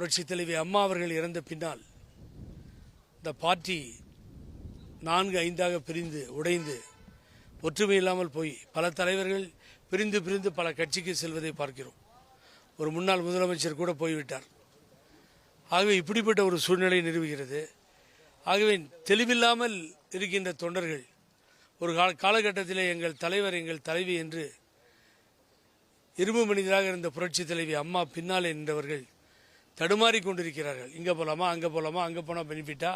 புரட்சித் தலைவி அம்மா அவர்கள் இறந்த பின்னால் இந்த பார்ட்டி 4-5ஆக பிரிந்து உடைந்து ஒற்றுமை இல்லாமல் போய் பல தலைவர்கள் பிரிந்து பல கட்சிக்கு செல்வதை பார்க்கிறோம். ஒரு முன்னாள் முதலமைச்சர் கூட போய்விட்டார். ஆகவே இப்படிப்பட்ட ஒரு சூழ்நிலை நிறுவுகிறது. ஆகவே தெளிவில்லாமல் இருக்கின்ற தொண்டர்கள் ஒரு காலகட்டத்திலே எங்கள் தலைவர் எங்கள் தலைவி என்று இரும்பு மனிதராக இருந்த புரட்சி தலைவி அம்மா பின்னாலே நின்றவர்கள் தடுமாறி கொண்டிருக்கிறார்கள். இங்கே போகலாமா, அங்கே போகலாமா, அங்கே போனால் பெனிஃபிட்டா?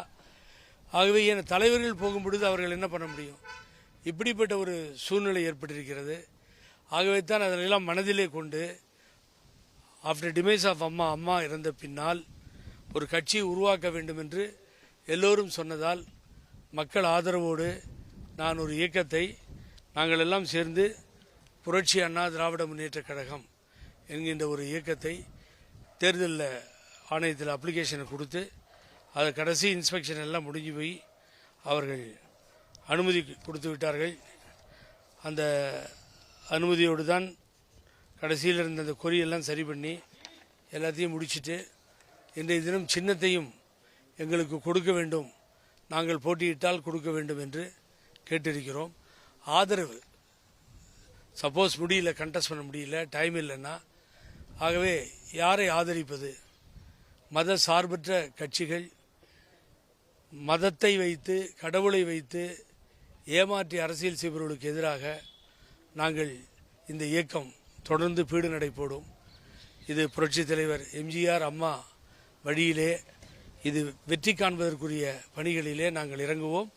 ஆகவே என் தலைவர்கள் போகும்பொழுது அவர்கள் என்ன பண்ண முடியும்? இப்படிப்பட்ட ஒரு சூழ்நிலை ஏற்பட்டிருக்கிறது. ஆகவே தான் அதெல்லாம் மனதிலே கொண்டு ஆஃப்டர் டிமைஸ் ஆஃப் அம்மா இறந்த பின்னால் ஒரு கட்சியை உருவாக்க வேண்டும் என்று எல்லோரும் சொன்னதால் மக்கள் ஆதரவோடு நான் ஒரு இயக்கத்தை நாங்கள் எல்லாம் சேர்ந்து புரட்சி அண்ணா திராவிட முன்னேற்றக் கழகம் என்கின்ற ஒரு இயக்கத்தை தேர்தல் ஆணையத்தில் அப்ளிகேஷனை கொடுத்து அதை கடைசி இன்ஸ்பெக்ஷன் எல்லாம் முடிஞ்சு போய் அவர்கள் அனுமதி கொடுத்து விட்டார்கள். அந்த அனுமதியோடு தான் கடைசியில் இருந்த அந்த கொரியெல்லாம் சரி பண்ணி எல்லாத்தையும் முடிச்சுட்டு இன்றைய தினம் சின்னத்தையும் எங்களுக்கு கொடுக்க வேண்டும், நாங்கள் போட்டியிட்டால் கொடுக்க வேண்டும் என்று கேட்டிருக்கிறோம். ஆதரவு சப்போஸ் முடியல, கண்டெஸ்ட் பண்ண முடியல, டைம் இல்லைன்னா, ஆகவே யாரை ஆதரிப்பது? மத சார்பற்ற கட்சிகள் மதத்தை வைத்து கடவுளை வைத்து ஏமாற்றி அரசியல் செய்பவர்களுக்கு எதிராக நாங்கள் இந்த இயக்கம் தொடர்ந்து பீடு நடை போடும். இது புரட்சித் தலைவர் எம்ஜிஆர் அம்மா வழியிலே இது வெற்றி காண்பதற்குரிய பணிகளிலே நாங்கள் இறங்குவோம்.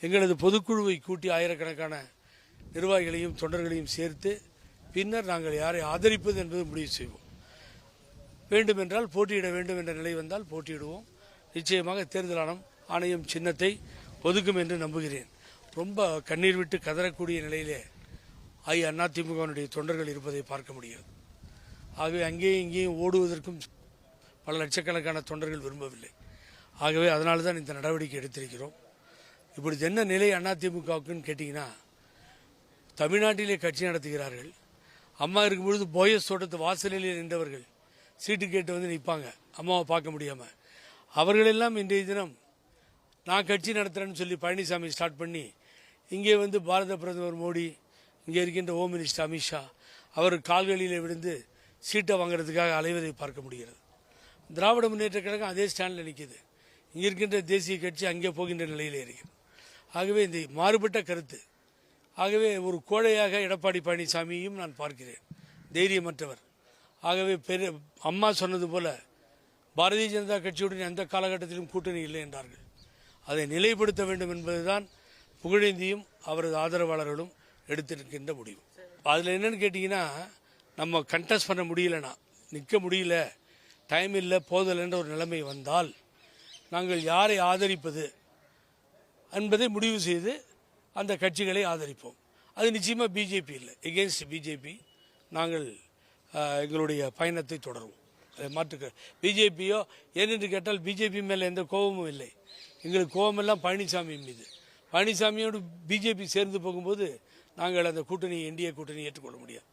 எங்களது பொதுக்குழுவை கூட்டி ஆயிரக்கணக்கான நிர்வாகிகளையும் தொண்டர்களையும் சேர்த்து பின்னர் நாங்கள் யாரை ஆதரிப்பது என்பது முடிவு செய்வோம். வேண்டுமென்றால் போட்டியிட வேண்டும் என்ற நிலை வந்தால் போட்டியிடுவோம். நிச்சயமாக தேர்தல் ஆணையம் சின்னத்தை ஒதுக்கும் என்று நம்புகிறேன். ரொம்ப கண்ணீர் விட்டு கதறக்கூடிய நிலையிலே அதிமுகவினுடைய தொண்டர்கள் இருப்பதை பார்க்க முடியாது. ஆகவே அங்கேயும் இங்கேயும் ஓடுவதற்கும் பல லட்சக்கணக்கான தொண்டர்கள் விரும்பவில்லை. ஆகவே அதனால தான் இந்த நடவடிக்கை எடுத்திருக்கிறோம். இப்படி என்ன நிலை அதிமுகவுக்குன்னு கேட்டிங்கன்னா, தமிழ்நாட்டிலே கட்சி நடத்துகிறார்கள். அம்மா இருக்கும்பொழுது போயஸ் தோட்டத்து வாசலிலே நின்றவர்கள் சீட்டு கேட்டு வந்து நிற்பாங்க அம்மாவை பார்க்க முடியாமல். அவர்களெல்லாம் இன்றைய தினம் நான் கட்சி நடத்துகிறேன்னு சொல்லி பழனிசாமி ஸ்டார்ட் பண்ணி இங்கே வந்து பாரத பிரதமர் மோடி, இங்கே இருக்கின்ற ஹோம் மினிஸ்டர் அமித்ஷா அவர் கால்களிலே விழுந்து சீட்டை வாங்கிறதுக்காக அலைவதை பார்க்க முடிகிறது. திராவிட முன்னேற்றக் கழகம் அதே ஸ்டாண்டில் நிற்கிது. இங்கே இருக்கின்ற தேசிய கட்சி அங்கே போகின்ற நிலையில் இருக்கிறது. ஆகவே இந்த மாறுபட்ட கருத்து. ஆகவே ஒரு கோழையாக எடப்பாடி பழனிசாமியையும் நான் பார்க்கிறேன், தைரியமற்றவர். ஆகவே அம்மா சொன்னது போல பாரதிய ஜனதா கட்சியுடன் எந்த காலகட்டத்திலும் கூட்டணி இல்லை என்றார்கள். அதை நிலைப்படுத்த வேண்டும் என்பதுதான் புகழேந்தியும் அவரது ஆதரவாளர்களும் எடுத்திருக்கின்ற முடிவு. அதில் என்னன்னு கேட்டிங்கன்னா, நம்ம கண்டெஸ்ட் பண்ண முடியலனா, நிற்க முடியல, டைம் இல்லை, போதலைன்ற ஒரு நிலைமை வந்தால் நாங்கள் யாரை ஆதரிப்பது என்பதை முடிவு செய்து அந்த கட்சிகளை ஆதரிப்போம். அது நிச்சயமாக பிஜேபி இல்லை, எகெயின்ஸ்ட் பிஜேபி நாங்கள் எங்களுடைய பயணத்தை தொடருவோம். மாற்றுக்க பிஜேபியோ ஏனென்று கேட்டால் பிஜேபி மேலே எந்த கோபமும் இல்லை. எங்களுக்கு கோபமெல்லாம் பழனிசாமி மீது. பழனிசாமியோடு பிஜேபி சேர்ந்து போகும்போது நாங்கள் அந்த கூட்டணி என்டிஏ கூட்டணி ஏற்றுக்கொள்ள முடியாது.